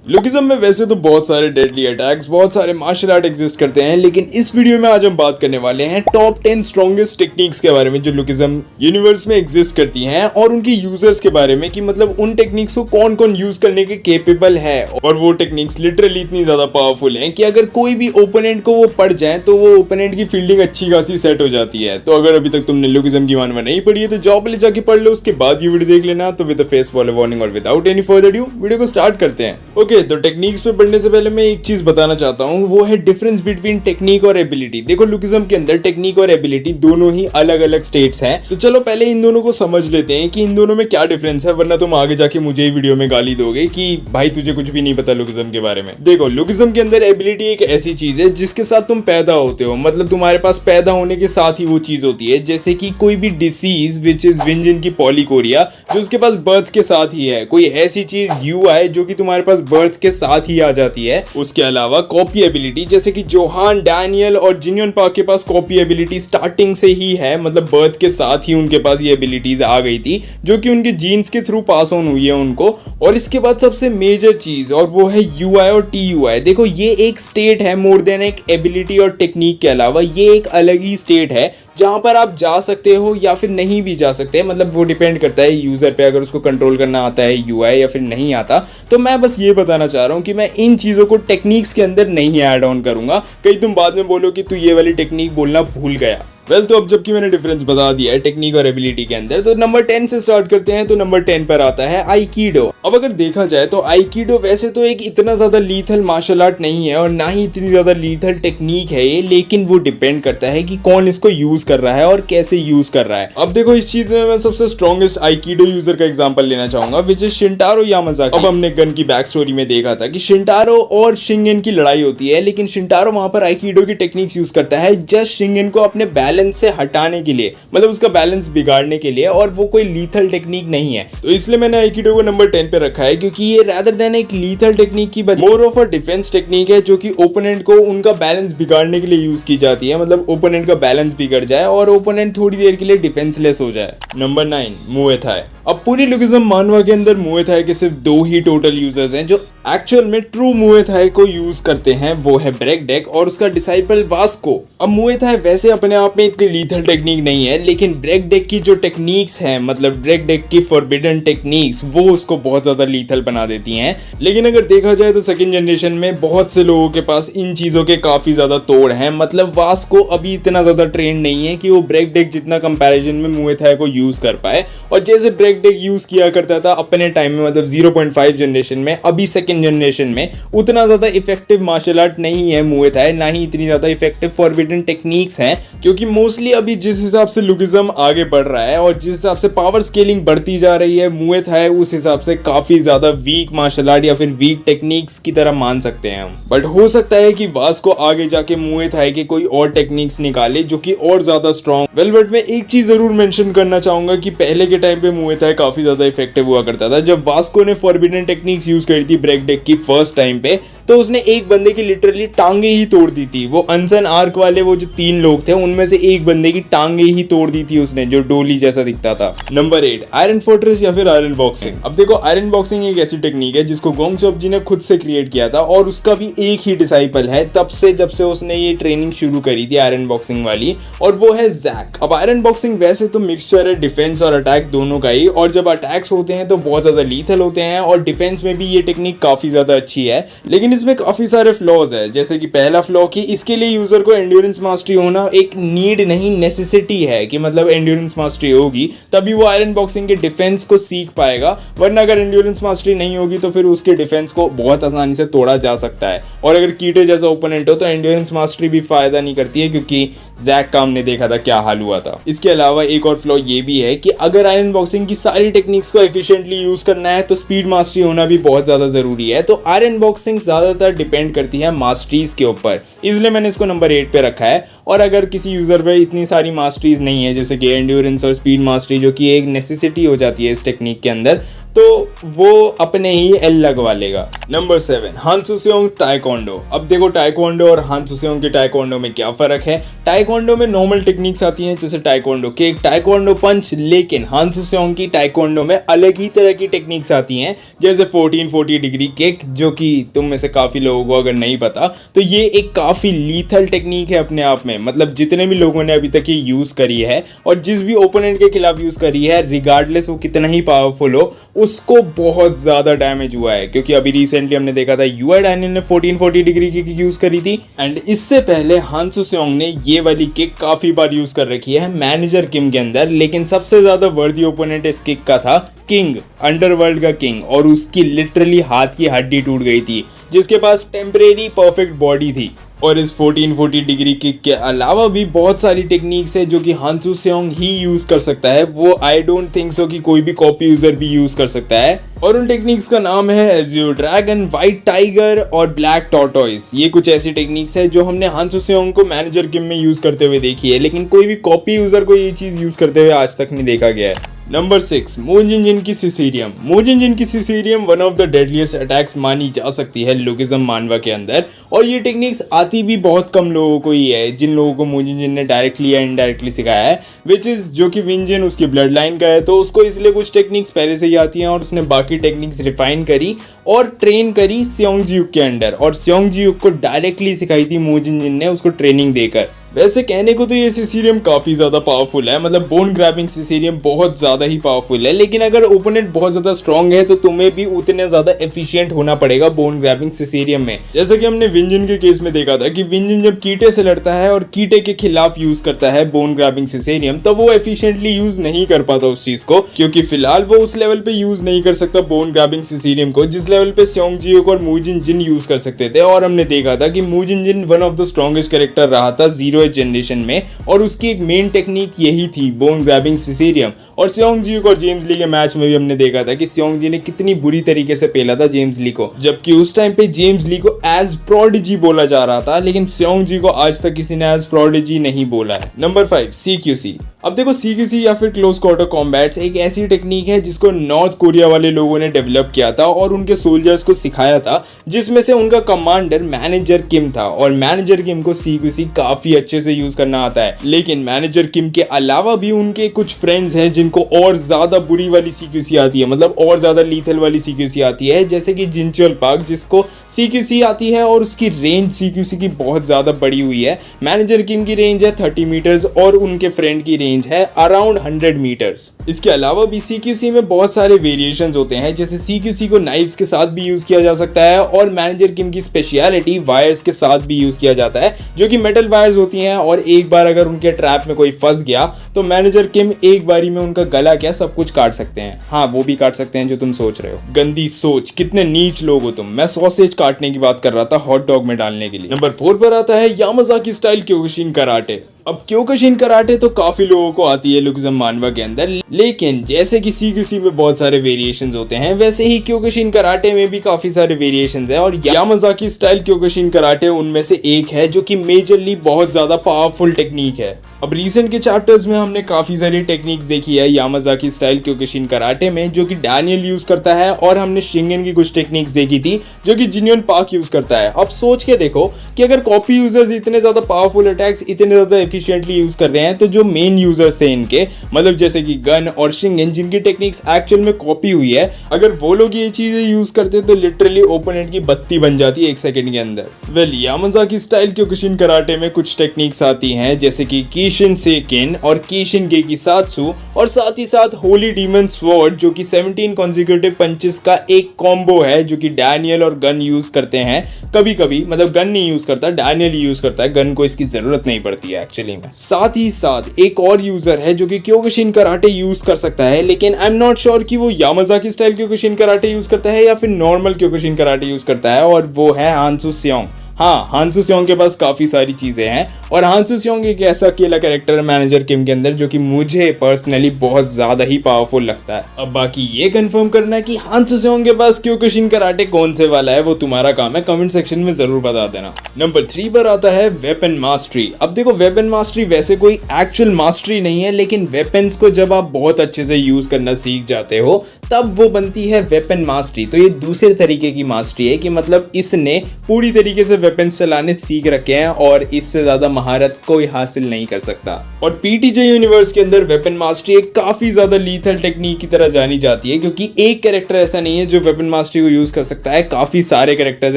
Lookism में वैसे तो बहुत सारे डेडली अटैक्स, बहुत सारे मार्शल आर्ट एग्जिस्ट करते हैं, लेकिन इस वीडियो में आज हम बात करने वाले हैं टॉप 10 स्ट्रॉन्गेस्ट टेक्निक्स के बारे में जो लुकिज्म यूनिवर्स में एग्जिस्ट करती हैं और उनकी यूजर्स के बारे में कि मतलब उन टेक्निक्स को कौन कौन यूज करने के केपेबल है। और वो टेक्निक्स लिटरली इतनी ज्यादा पावरफुल हैं कि अगर कोई भी ओपोनेंट को वो पड़ जाए तो वो ओपोनेंट की फील्डिंग अच्छी खासी सेट हो जाती है। तो अगर अभी तक तुमने लुकिज्म की मानवा नहीं पढ़ी है तो जाओ पहले जाके पढ़ लो, उसके बाद ये वीडियो देख लेना। तो विद फेस वॉल वार्निंग और without any further due video को स्टार्ट करते हैं। ओके, तो टेक्निक्स पे बढ़ने से पहले मैं एक चीज बताना चाहता हूँ, वो है डिफरेंस बिटवीन टेक्निक और एबिलिटी। देखो लुकिज्म के अंदर टेक्निक और एबिलिटी दोनों ही अलग अलग स्टेट्स हैं। तो चलो पहले इन दोनों को समझ लेते हैं कि इन दोनों में क्या डिफरेंस है, वरना तुम आगे जाके मुझे ही वीडियो में गाली दोगे कि भाई तुझे कुछ भी नहीं पता लुकिज्म के बारे में। देखो लुकिज्म के अंदर एबिलिटी एक ऐसी चीज है जिसके साथ तुम पैदा होते हो, मतलब तुम्हारे पास पैदा होने के साथ ही वो चीज होती है। जैसे कि कोई भी डिसीज विच इज विंजन की पॉलीकोरिया जो उसके पास बर्थ के साथ ही है, कोई ऐसी चीज यूआई जो कि तुम्हारे पास बर्थ के साथ ही आ जाती है। उसके अलावा कॉपी एबिलिटी, जैसे कि जोहान, डैनियल और जिनियन पार्क के पास कॉपी एबिलिटी स्टार्टिंग से ही है, मतलब बर्थ के साथ ही उनके पास ये एबिलिटीज आ गई थी जो कि उनके जीन्स के थ्रू पास ऑन हुई है उनको। और इसके बाद सबसे मेजर चीज और वो है यूआई और टीयूआई। देखो ये एक स्टेट है मोर देन एक एबिलिटी और टेक्निक के अलावा, ये एक अलग ही स्टेट है जहां पर आप जा सकते हो या फिर नहीं भी जा सकते, मतलब वो डिपेंड करता है यूजर पे, अगर उसको कंट्रोल करना आता है यूआई या फिर नहीं आता। तो मैं बस ये बताना चाह रहा हूँ कि मैं इन चीजों को टेक्निक्स के अंदर नहीं ऐड ऑन करूंगा, कहीं तुम बाद में बोलो कि तू ये वाली टेक्निक बोलना भूल गया। वेल तो अब जबकि मैंने डिफरेंस बता दिया है टेक्निक और एबिलिटी के अंदर, तो नंबर 10 से स्टार्ट करते हैं। तो नंबर 10 पर आता है आइकिडो। अब अगर देखा जाए तो आइकिडो वैसे तो एक इतना ज्यादा लीथल मार्शल आर्ट नहीं है और ना ही इतनी ज्यादा लीथल टेक्निक है ये, लेकिन वो डिपेंड करता है कि कौन इसको यूज कर रहा है और कैसे यूज कर रहा है। अब देखो इस चीज में मैं सबसे स्ट्रॉन्गेस्ट आइकिडो यूजर का एग्जाम्पल लेना चाहूंगा विच इज शिंटारो यामाजाकी। अब हमने गन की बैक स्टोरी में देखा था कि शिंटारो और शिंगेन की लड़ाई होती है, लेकिन शिंटारो वहां पर आइकिडो की टेक्निक्स यूज करता है जस्ट शिंगेन को अपने बैलेंस से हटाने के लिए, मतलब उसका बैलेंस बिगाड़ने के लिए, और वो कोई लीथल टेक्निक नहीं है। तो इसलिए मैंने आइकिडो को नंबर 10 पे रखा है, क्योंकि ये रादर देन एक लीथल टेक्निक की more of a defence technique है जो कि ओपोनेंट को उनका बैलेंस बिगाड़ने के लिए यूज की जाती है, मतलब ओपोनेंट का बैलेंस बिगड़ जाए और ओपोनेंट थोड़ी देर के लिए डिफेंसलेस हो जाए। नंबर 9 मुए थाई। अब पूरी लुकिज्म मानवा के अंदर मुए थाई के सिर्फ 2 ही टोटल यूजर्स हैं जो एक्चुअल में ट्रू मुए थाई को यूज करते हैं, वो है ब्रेक डेक और उसका डिसाइपल वास्को। अब मुए थाई वैसे अपने आप में इतनी लीथल टेक्निक नहीं है, लेकिन ब्रेक डेक की जो टेक्निक्स हैं, मतलब ब्रेक डेक की फॉरबिडन टेक्निक्स, वो उसको बहुत ज्यादा लीथल बना देती हैं। लेकिन अगर देखा जाए तो सेकंड जनरेशन में बहुत से लोगों के पास इन चीजों के काफी ज्यादा तोड़ है, मतलब वास्को अभी इतना ज्यादा ट्रेंड नहीं है कि वो ब्रेक डेक जितना कंपैरिजन में मुए थाई को यूज कर पाए। और जैसे ब्रेक डेक यूज किया करता था अपने टाइम में, मतलब 0.5 जनरेशन में, अभी सेकंड जनरेशन में उतना ज्यादा इफेक्टिव मार्शल आर्ट नहीं है मुए थाई, ना ही इतनी ज्यादा इफेक्टिव फॉरबिडन टेक्निक्स हैं, क्योंकि मोस्टली अभी जिस हिसाब से लुकिज्म आगे बढ़ रहा है और जिस हिसाब से पावर स्केलिंग बढ़ती जा रही है, मुए थाई उस हिसाब से काफी ज्यादा वीक मार्शल आर्ट या फिर वीक टेक्निक्स की तरह मान सकते हैं हम। बट हो सकता है कि वास्को आगे जाके मुए थाई के कोई और टेक्निक्स निकाले जो कि और ज्यादा स्ट्रॉन्ग। वेल बट मैं एक चीज जरूर मेंशन करना चाहूंगा कि पहले के टाइम पे मुए थाई काफी ज्यादा इफेक्टिव हुआ करता था। जब वास्को ने फॉरबिडन टेक्निक्स यूज करी थी ब्रेक डेक की फर्स्ट टाइम पे, तो उसने एक बंदे की लिटरली टांगे ही तोड़ दी थी। वो अनसन आर्क वाले वो जो 3 लोग थे उनमें से एक बंदे की टांगे ही तोड़ दी थी उसने, जो डोली जैसा दिखता था। नंबर 8 आयरन फोर्ट्रेस या फिर आयरन बॉक्सिंग। अब देखो आयरन बॉक्सिंग एक ऐसी टेक्निक है जिसको गोंग चॉप जी ने खुद से क्रिएट किया था और उसका भी एक ही डिसाइपल है तब से जब से उसने ये ट्रेनिंग शुरू करी थी आयरन बॉक्सिंग वाली, और वो है जैक। अब आयरन बॉक्सिंग वैसे तो मिक्सचर है डिफेंस और अटैक दोनों का ही, और जब अटैक्स होते हैं तो बहुत ज्यादा लीथल होते हैं और डिफेंस में भी ये टेक्निक काफी ज्यादा अच्छी है, लेकिन इसमें काफी सारे फ्लॉज है। जैसे कि पहला फ्लॉ कि इसके लिए यूजर को एंड्योरेंस मास्टरी होना एक नीड नहीं, नेसेसिटी है कि मतलब एंड्योरेंस मास्टरी होगी तभी वो आयरन बॉक्सिंग के डिफेंस को सीख पाएगा, वरना अगर एंड्योरेंस मास्टरी नहीं होगी तो फिर उसके डिफेंस को बहुत आसानी से तोड़ा जा सकता है। और अगर कीटे जैसा ओपोनेंट हो तो एंड्योरेंस मास्टरी भी फायदा नहीं करती है, क्योंकि जैक का हमने देखा था क्या हाल हुआ था। इसके अलावा एक और फ्लॉ ये भी है कि अगर आयरन बॉक्सिंग की सारी टेक्निक्स को एफिशिएंटली यूज करना है तो स्पीड मास्टरी होना भी बहुत ज्यादा जरूरी है। तो आयरन बॉक्सिंग ज्यादातर डिपेंड करती है मास्टरीज के ऊपर, इसलिए मैंने इसको नंबर 8 पे रखा है। और अगर किसी यूजर पे इतनी सारी मास्टरीज नहीं है, जैसे कि एंड्योरेंस और स्पीड मास्टरी जो कि एक नेसेसिटी हो जाती है इस टेक्निक के अंदर, तो वो अपने ही एल लगवा लेगा। नंबर 7, हान सुसेओंग टाइकोंडो। अब देखो टाइकोंडो और हान सुसेओंग के टाइकोंडो में क्या फ़र्क है। टाइकोंडो में नॉर्मल टेक्निक्स आती हैं जैसे टाइकोंडो किक, टाइकोंडो पंच, लेकिन हान सुसेओंग की टाइकोंडो में अलग ही तरह की टेक्निक्स आती हैं जैसे 1440 डिग्री किक, जो कि तुम में से काफ़ी लोगों को अगर नहीं पता तो ये एक काफ़ी लीथल टेक्निक है अपने आप में। मतलब जितने भी लोगों ने अभी तक ये यूज़ करी है और जिस भी ओपोनेंट के खिलाफ यूज़ करी है, रिगार्डलेस वो कितना ही पावरफुल हो, उसको बहुत ज़्यादा डैमेज हुआ है। क्योंकि अभी रिसेंटली हमने देखा था यूआई डायनिन ने 1440 डिग्री की यूज़ करी थी, एंड इससे पहले हान सुसेओंग ने ये वाली किक काफ़ी बार यूज़ कर रखी है मैनेजर किम के अंदर। लेकिन सबसे ज़्यादा वर्दी ओपोनेंट इस किक का था किंग, अंडरवर्ल्ड का किंग, और उसकी लिटरली हाथ की हड्डी टूट गई थी जिसके पास टेम्परेरी परफेक्ट बॉडी थी। और इस 1440 डिग्री किक के अलावा भी बहुत सारी टेक्निक्स है जो कि हान सुसेओंग ही यूज़ कर सकता है। वो आई डोंट थिंक सो कि कोई भी कॉपी यूज़र भी यूज़ कर सकता है। और उन टेक्निक्स का नाम है एज़्योर ड्रैगन, व्हाइट टाइगर और ब्लैक टॉर्टोइस। ये कुछ ऐसी टेक्निक्स है जो हमने हान सुसेओंग को मैनेजर किम में यूज़ करते हुए देखी है, लेकिन कोई भी कॉपी यूज़र को ये चीज़ यूज़ करते हुए आज तक नहीं देखा गया है। नंबर 6, मू जिनजिन की सिसीरियम। मू जिनजिन की सिसीरियम one of the deadliest attacks मानी जा सकती है लुकिज्म मानवा के अंदर, और ये टेक्निक्स आती भी बहुत कम लोगों को ही है, जिन लोगों को मू जिनजिन ने डायरेक्टली या इनडायरेक्टली सिखाया है, विच इज़ जो कि विंजिन उसकी ब्लड लाइन का है, तो उसको इसलिए कुछ टेक्निक्स पहले से ही आती हैं और उसने बाकी टेक्निक्स रिफाइन करी और ट्रेन करी सेओंगजियुक के अंडर, और सेओंगजियुक को डायरेक्टली सिखाई थी मू जिनजिन ने उसको ट्रेनिंग देकर। वैसे कहने को तो ये सिसीरियम काफ़ी ज़्यादा पावरफुल है, मतलब बोन ग्रैबिंग सिसीरियम बहुत ज़्यादा ही पावरफुल है, लेकिन अगर ओपोनेंट बहुत ज़्यादा स्ट्रॉन्ग है तो तुम्हें भी उतने ज़्यादा एफिशिएंट होना पड़ेगा बोन ग्रैबिंग सिसीरियम में। जैसे कि हमने विंजिन के केस में देखा था कि विंजिन जब कीटे से लड़ता है और कीटे के खिलाफ यूज़ करता है बोन ग्रैबिंग सिसीरियम, तब वो एफिशिएंटली यूज़ नहीं कर पाता उस चीज़ को, क्योंकि फिलहाल वो उस लेवल पर यूज़ नहीं कर सकता बोन ग्रैबिंग सिसीरियम को जिस लेवल पर सेओंगजियुक और मू जिनजिन यूज़ कर सकते थे। और हमने देखा था कि Mu Jinjin one of the strongest character रहा था 0th जनरेशन में, और उसकी एक मेन टेक्निक यही थी बोन ग्रैबिंग सिसीरियम। और सेओंगजियुक और जेम्स ली के मैच में भी हमने देखा था कि सेओंगजी ने कितनी बुरी तरीके से पेला था जेम्स ली को, जबकि उस टाइम पे जेम्स ली को एज प्रोडिजी बोला जा रहा था, लेकिन सेओंगजी को आज तक किसी ने एज प्रोडिजी नहीं बोला है। Number 5, CQC। अब देखो CQC या फिर क्लोज क्वार्टर कॉम्बैट्स एक ऐसी टेक्निक है जिसको नॉर्थ कोरिया वाले लोगों ने डेवलप किया था और उनके सोल्जर्स को सिखाया था, जिसमें से उनका कमांडर मैनेजर किम था। और मैनेजर किम को CQC काफी अच्छे से यूज करना आता है, लेकिन मैनेजर किम के अलावा भी उनके कुछ फ्रेंड्स हैं जिनको और ज्यादा बुरी वाली CQC आती है, मतलब और ज्यादा लीथल वाली CQC आती है, जैसे कि जिनचोल पार्क जिसको CQC आती है और उसकी रेंज CQC की बहुत ज्यादा बड़ी हुई है। मैनेजर किम की रेंज है 30 मीटर्स और उनके फ्रेंड की रेंज है अराउंड 100 मीटर्स। इसके अलावा भी CQC में बहुत सारे वेरिएशंस होते हैं, जैसे CQC को नाइफ्स के साथ भी यूज किया जा सकता है, और मैनेजर किम की स्पेशलिटी वायर्स के साथ भी यूज किया जाता है, जो कि मेटल वायर्स होती हैं, और एक बार अगर उनके ट्रैप में कोई फंस गया तो मैनेजर किम एक बारी में उनका गला क्या सब कुछ काट सकते हैं। हाँ, वो भी काट सकते हैं जो तुम सोच रहे हो। गंदी सोच, कितने नीच लोग हो तुम। मैं सॉसेज काटने की बात कर रहा था हॉट डॉग में डालने के लिए। नंबर 4 पर आता है यामाज़ाकी स्टाइल क्योकुशिन कराटे। अब क्योकुशिन कराटे तो काफी लोगों को आती है लुकिज्म मानवा के अंदर, लेकिन जैसे कि CQC में बहुत सारे वेरिएशंस होते हैं, वैसे ही क्योकुशिन कराटे में भी काफी सारे वेरिएशंस हैं, और यामाज़ाकी स्टाइल क्योकुशिन कराटे उनमें से एक है जो कि मेजरली बहुत ज्यादा पावरफुल टेक्निक है। अब रिसेंट के चैप्टर्स में हमने काफी सारी टेक्निक्स देखी है यामाज़ाकी स्टाइल क्योकुशिन कराटे में, जो कि डैनियल यूज करता है, और हमने शिंगन की कुछ टेक्निक्स देखी थी जो कि जिन्योन पार्क यूज करता है। अब सोच के देखो कि अगर कॉपी यूजर्स इतने ज्यादा पावरफुल अटैक्स इतने ज्यादा एफिशिएंटली यूज कर रहे हैं, तो जो मेन यूजर्स थे इनके, मतलब जैसे कि गन और शिंगन जिनकी टेक्निक्स एक्चुअल में कॉपी हुई है, अगर वो लोग ये चीजें यूज करते तो लिटरली ओपोनेंट की बत्ती बन जाती है 1 सेकंड के अंदर। वेल, यामाज़ाकी स्टाइल क्योकुशिन कराटे में कुछ टेक्निक्स आती हैं जैसे कि कीशिन सेकिन और कीशिन गेकिसात्सु, और साथ ही साथ होली डीमन स्वॉर्ड जो कि 17 कॉन्जिक्यूटिव पंचेस का एक कॉम्बो है, जो कि डैनियल और गन यूज करते हैं कभी कभी। मतलब गन नहीं यूज करता, डैनियल यूज करता है, गन को इसकी जरूरत नहीं पड़ती है एक्चुअली में। साथ ही साथ एक और यूजर है जो कि क्योकुशिन कराटे यूज कर सकता है, लेकिन आई एम नॉट श्योर कि वो यामाज़ाकी स्टाइल क्योकुशिन कराटे यूज करता है या फिर नॉर्मल क्योकुशिन कराटे यूज करता है, और वो है हान सुसेओंग। हाँ, हांसू सेओंग के पास काफी सारी चीजें हैं और हांसू सेओंग एक ऐसा अकेला कैरेक्टर है मैनेजर किम के अंदर जो कि मुझे पर्सनली बहुत ज्यादा ही पावरफुल लगता है। अब बाकी ये कंफर्म करना कि हांसू सेओंग के पास क्योकुशिन कराटे कौन से वाला है वो तुम्हारा काम है, कमेंट सेक्शन में जरूर बता देना। नंबर 3 पर आता है वेपन मास्टरी। अब देखो, वेपन मास्टरी वैसे कोई एक्चुअल मास्टरी नहीं है, लेकिन वेपन्स को जब आप बहुत अच्छे से यूज करना सीख जाते हो तब वो बनती है वेपन मास्टरी। तो ये दूसरे तरीके की मास्टरी है कि मतलब इसने पूरी तरीके से वेपन्स चलाने सीख रखे हैं और इससे ज्यादा महारत कोई हासिल नहीं कर सकता। और पीटीजे यूनिवर्स के अंदर वेपन मास्टरी एक काफी ज्यादा लीथल टेक्निक की तरह जानी जाती है, क्योंकि एक कैरेक्टर ऐसा नहीं है जो वेपन मास्टरी को यूज कर सकता है, काफी सारे कैरेक्टर्स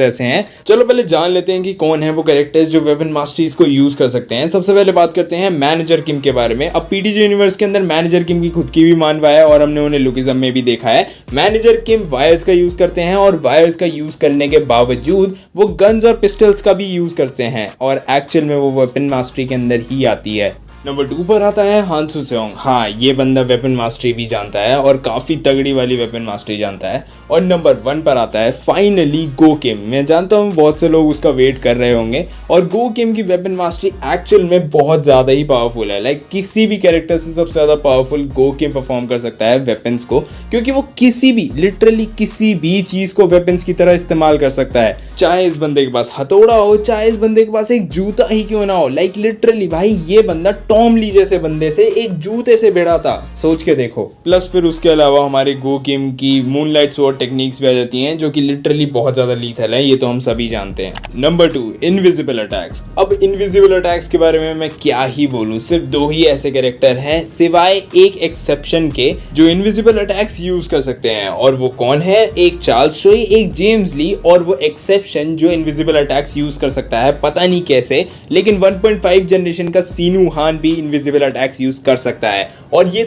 ऐसे हैं। चलो पहले जान लेते हैं कि कौन है वो कैरेक्टर्स जो वेपन मास्टरीज को यूज कर सकते हैं। सबसे पहले बात करते हैं मैनेजर किम के बारे में। अब पीटीजे यूनिवर्स के अंदर मैनेजर किम की खुद की भी मानवा है और हमने उन्हें लुकिज्म में भी देखा है। मैनेजर किम वायर्स का यूज करते हैं और वायर्स का यूज करने के बावजूद वो गन्स और पिस्टल्स का भी यूज करते हैं और एक्चुअल में वो वेपन मास्टरी के अंदर ही आती है। नंबर 2 पर आता है हांसू सेओंग। हाँ, ये बंदा वेपन मास्टरी भी जानता है और काफ़ी तगड़ी वाली वेपन मास्टरी जानता है। और नंबर 1 पर आता है फाइनली गो किम। मैं जानता हूँ बहुत से लोग उसका वेट कर रहे होंगे और गो किम की वेपन मास्टरी एक्चुअल में बहुत ज़्यादा ही पावरफुल है। लाइक किसी भी कैरेक्टर से सबसे ज़्यादा पावरफुल गो किम परफॉर्म कर सकता है वेपन्स को, क्योंकि वो किसी भी लिटरली किसी भी चीज़ को वेपन्स की तरह इस्तेमाल कर सकता है। चाहे इस बंदे के पास हथौड़ा हो, चाहे इस बंदे के पास एक जूता ही क्यों ना हो। लाइक लिटरली भाई, ये बंदा टॉम ली जैसे बंदे से एक जूते से भिड़ा था, सोच के देखो। प्लस फिर उसके अलावा हमारे गो किम की मूनलाइट स्वॉर्ड टेक्निक्स भी आ जाती हैं जो कि लिटरली बहुत ज्यादा लीथल है, ये तो हम सभी जानते हैं। Number 2 invisible attacks. अब इनविजिबल अटैक्स के बारे में मैं क्या ही बोलूं, सिर्फ 2 ही ऐसे कैरेक्टर हैं सिवाय एक एक्सेप्शन के जो इनविजिबल अटैक्स यूज कर सकते हैं, और वो कौन है? एक चार्ल्स शोई, एक जेम्स ली, और वो एक्सेप्शन जो इनविजिबल अटैक्स यूज कर सकता है पता नहीं कैसे, लेकिन 1.5 जनरेशन का सीनू हान भी इनविजिबल अटैक्स यूज कर सकता है। और ये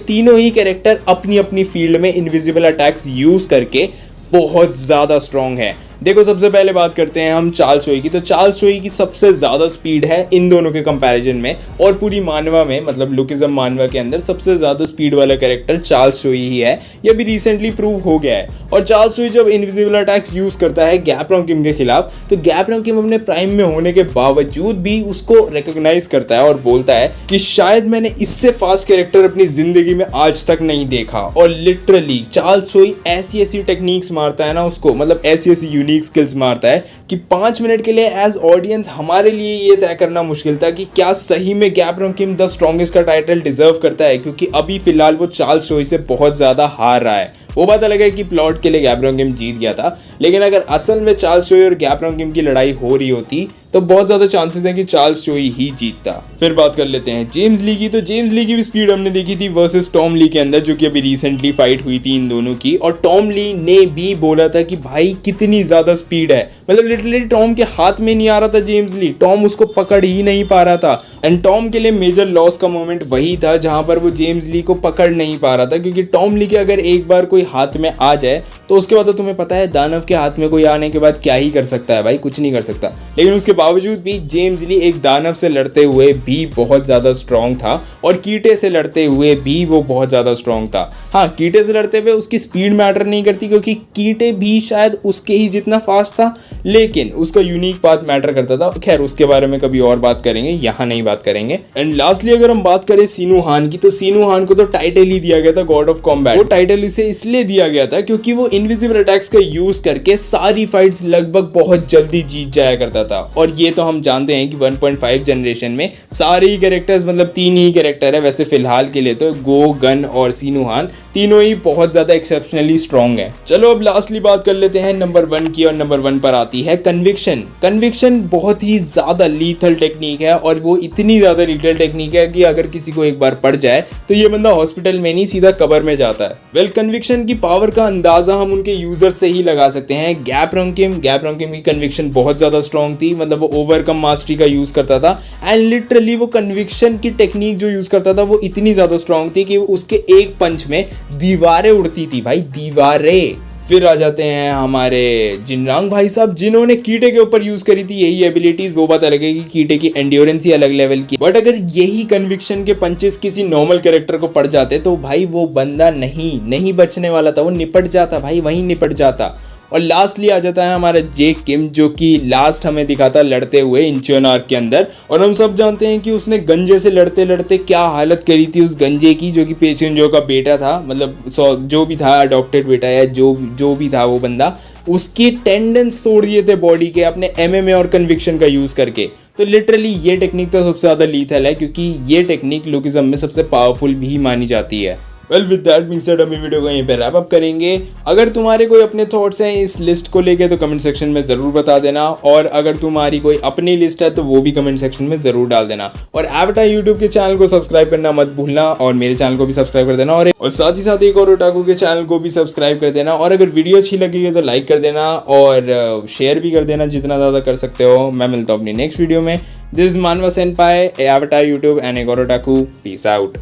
तीनों ही कैरेक्टर अपनी अपनी फील्ड में इनविजिबल अटैक्स यूज करके बहुत ज्यादा स्ट्रॉन्ग है। देखो, सबसे पहले बात करते हैं हम चार्ल्स शोई की। तो चार्ल्स शोई की सबसे ज़्यादा स्पीड है इन दोनों के कंपैरिजन में, और पूरी मानवा में मतलब लुकिज्म मानवा के अंदर सबसे ज़्यादा स्पीड वाला कैरेक्टर चार्ल्स शोई ही है। यह भी रिसेंटली प्रूव हो गया है। और चार्ल्स शोई जब इनविजिबल अटैक्स यूज़ करता है गैपरॉन्ग किम के खिलाफ, तो गैपरॉन्ग किम अपने प्राइम में होने के बावजूद भी उसको रिकॉग्नाइज करता है और बोलता है कि शायद मैंने इससे फास्ट कैरेक्टर अपनी ज़िंदगी में आज तक नहीं देखा। और लिटरली चार्ल्स शोई ऐसी ऐसी टेक्निक्स मारता है ना उसको, मतलब ऐसी ऐसी यूनिक स्किल्स मारता है कि 5 मिनट के लिए एज ऑडियंस हमारे लिए ये तय करना मुश्किल था कि क्या सही में गैपरॉन्ग किम द स्ट्रॉन्गेस्ट का टाइटल डिजर्व करता है, क्योंकि अभी फिलहाल वो चार्ल्स शोई से बहुत ज्यादा हार रहा है। वो बात अलग है कि प्लॉट के लिए गैपरॉन्ग किम जीत गया था, लेकिन अगर असल में चार्ल्स शोई और गैपरॉन्ग किम की लड़ाई हो रही होती तो बहुत ज्यादा चांसेस हैं कि चार्ल्स शोई ही जीतता। फिर बात कर लेते हैं जेम्स ली की। तो जेम्स ली की भी स्पीड हमने देखी थी वर्सेस टॉम ली के अंदर, जो कि अभी रिसेंटली फाइट हुई थी इन दोनों की, और टॉम ली ने भी बोला था कि भाई कितनी ज्यादा स्पीड है, मतलब लिटरली टॉम के हाथ में नहीं आ रहा था जेम्स ली, टॉम उसको पकड़ ही नहीं पा रहा था। एंड टॉम के लिए मेजर लॉस का मोमेंट वही था जहां पर वो जेम्स ली को पकड़ नहीं पा रहा था, क्योंकि टॉम ली के अगर एक बार कोई हाथ में आ जाए तो उसके बाद तो तुम्हें पता है दानव के हाथ में कोई आने के बाद क्या ही कर सकता है भाई, कुछ नहीं कर सकता। लेकिन उसके बावजूद भी जेम्स ली एक दानव से लड़ते हुए भी बहुत ज्यादा स्ट्रॉन्ग था, और कीटे से लड़ते हुए भी वो बहुत ज्यादा स्ट्रॉन्ग था। हाँ, कीटे से लड़ते हुए उसकी स्पीड मैटर नहीं करती, क्योंकि कीटे भी शायद उसके ही जितना फास्ट था, लेकिन उसका यूनिक पाथ मैटर करता था। खैर, उसके बारे में कभी और बात करेंगे, यहाँ नहीं बात करेंगे। एंड लास्टली अगर हम बात करें सीनू हान की, तो सीनू हान को तो टाइटल ही दिया गया था गॉड ऑफ कॉम्बैट। वो टाइटल इसे इसलिए दिया गया था क्योंकि वो इनविजिबल अटैक्स का यूज करके सारी फाइट्स लगभग बहुत जल्दी जीत जाया करता था। और ये तो हम जानते हैं कि 1.5 जनरेशन में सारे ही कैरेक्टर्स, मतलब 3 ही कैरेक्टर है वैसे फिलहाल के लिए, तो गो, गन और सीनू हान तीनों ही बहुत ज्यादा एक्सेप्शनली स्ट्रॉन्ग है। चलो अब लास्टली बात कर लेते हैं नंबर 1 की, और नंबर 1 पर आती है कन्विक्शन। कन्विक्शन बहुत ही ज्यादा लीथल टेक्निक है, और वो इतनी ज्यादा लीथल टेक्निक है कि अगर किसी को एक बार पड़ जाए तो ये बंदा हॉस्पिटल में नहीं सीधा कब्र में जाता है। वेल, कन्विक्शन की पावर का अंदाजा हम उनके यूजर से ही लगा सकते हैं। गैपरॉन्ग किम की कन्विक्शन बहुत ज्यादा स्ट्रॉन्ग थी, मतलब वो ओवरकम मास्टरी का यूज करता था, एंड लिटरली वो कन्विक्शन की टेक्निक जो यूज करता था वो इतनी ज्यादा स्ट्रॉन्ग थी कि उसके एक पंच में दीवारें उड़ती थी भाई, दीवारें। फिर आ जाते हैं हमारे जिनरांग भाई साहब, जिन्होंने कीटे के ऊपर यूज करी थी यही एबिलिटीज। वो बात अलग है कि कीटे की एंड्योरेंस ही अलग लेवल की, बट अगर यही कन्विक्शन के पंचेस किसी नॉर्मल कैरेक्टर को पड़ जाते तो भाई वो बंदा नहीं बचने वाला था, वो निपट जाता भाई, वहीं निपट जाता। और लास्टली आ जाता है हमारा जे किम, जो कि लास्ट हमें दिखाता लड़ते हुए इंचियन आर्क के अंदर। और हम सब जानते हैं कि उसने गंजे से लड़ते लड़ते क्या हालत करी थी उस गंजे की, जो कि पेचिनजो का बेटा था, मतलब जो भी था अडॉप्टेड बेटा या जो भी था वो बंदा, उसके टेंडेंस तोड़ दिए थे बॉडी के अपने एमएमए और कन्विक्शन का यूज़ करके। तो लिटरली ये टेक्निक तो सबसे ज़्यादा लीथल है, क्योंकि ये टेक्निक लुकिज्म में सबसे पावरफुल भी मानी जाती है। Well with that being said हम वीडियो को यहीं पे रैप अप करेंगे। अगर तुम्हारे कोई अपने थॉट्स हैं इस लिस्ट को लेके तो कमेंट सेक्शन में ज़रूर बता देना, और अगर तुम्हारी कोई अपनी लिस्ट है तो वो भी कमेंट सेक्शन में ज़रूर डाल देना। और एवटार यूट्यूब के चैनल को सब्सक्राइब करना मत भूलना, और मेरे चैनल को भी सब्सक्राइब कर देना, और साथ ही साथ एक और ओटाकू के चैनल को भी सब्सक्राइब कर देना। और अगर वीडियो अच्छी लगेगी तो लाइक कर देना और शेयर भी कर देना जितना ज़्यादा कर सकते हो। मैं मिलता हूँ अपनी नेक्स्ट वीडियो में। दिस इज मानवा सेनपाई, एवटार यूट्यूब एंड एक और ओटाकू। Peace out.